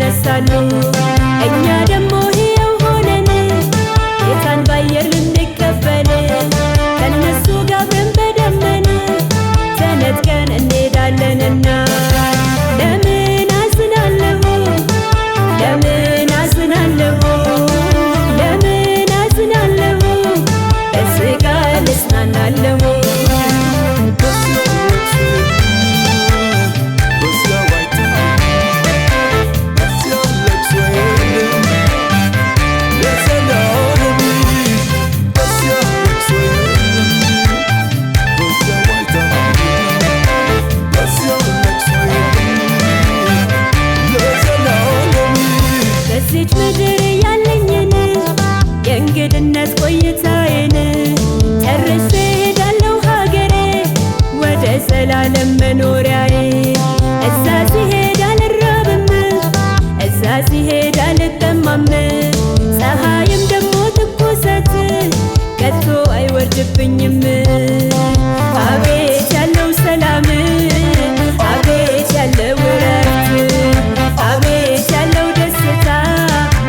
ይነሳሉ። እኛ ደግሞ ሕያው ሆነን ጌታን በአየር ልንቀበል ከእነሱ ጋር አብረን በደመና ተነጥቀን እንሄዳለንና ለምን አዝናለሁ ለምን አዝናለሁ ለምን አዝናለሁ በሥጋ ልጽናናለሁ በዚች ምድር ያለኝን የእንግድነት ቆይታዬን ጨርሼ እሄዳለሁ ሀገሬ ወደ ዘላለም መኖሪያዬ። እዛ ሲሄድ አልራብም፣ እዛ ሲሄድ አልጠማም፣ ፀሐይም ደግሞ ትኩሳት ከቶ አይወርድብኝም። አቤት ያለው ሰላም፣ አቤት ያለው እረፍት፣ አቤት ያለው ደስታ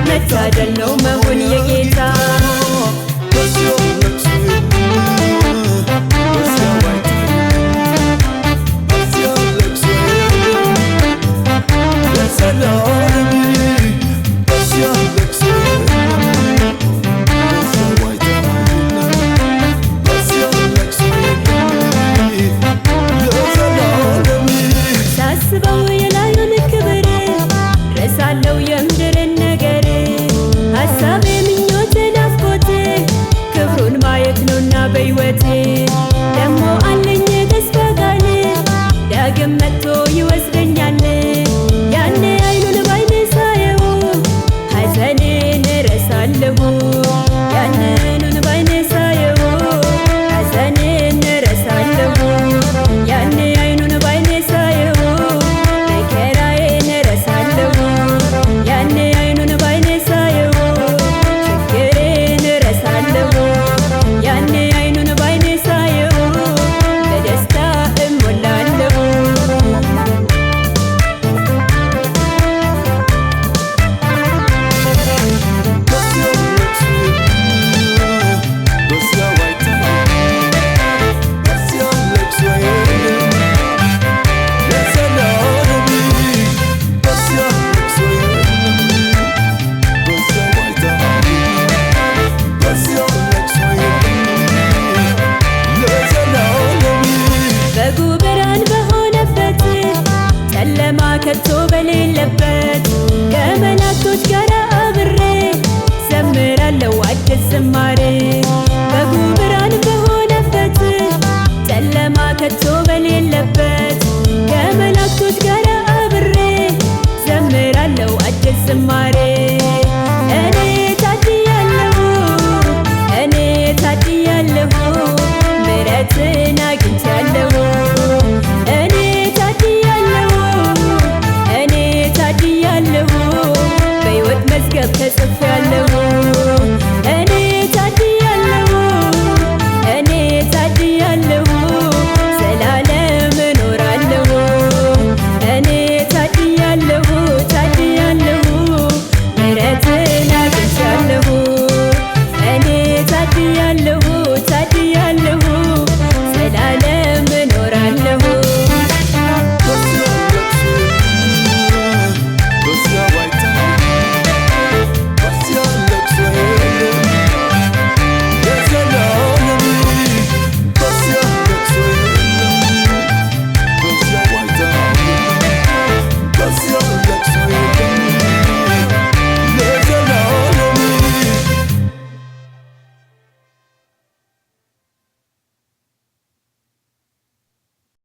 መታደል ነው መሆን የጌታ። ሳስበው የላዩን ክብር ረሳለው የምድርን ነገር ሐሳቤ ምኞቴ ናፍቆቴ ክብሩን ማየት ነውና በሕይወቴ ደሞ አለኝ ተስፋ ቃል ዳግም መጥቶ ይወስደኛል። ያኔ አይኑን ባይኔ ሳየው ሐዘኔን እረሳለሁ።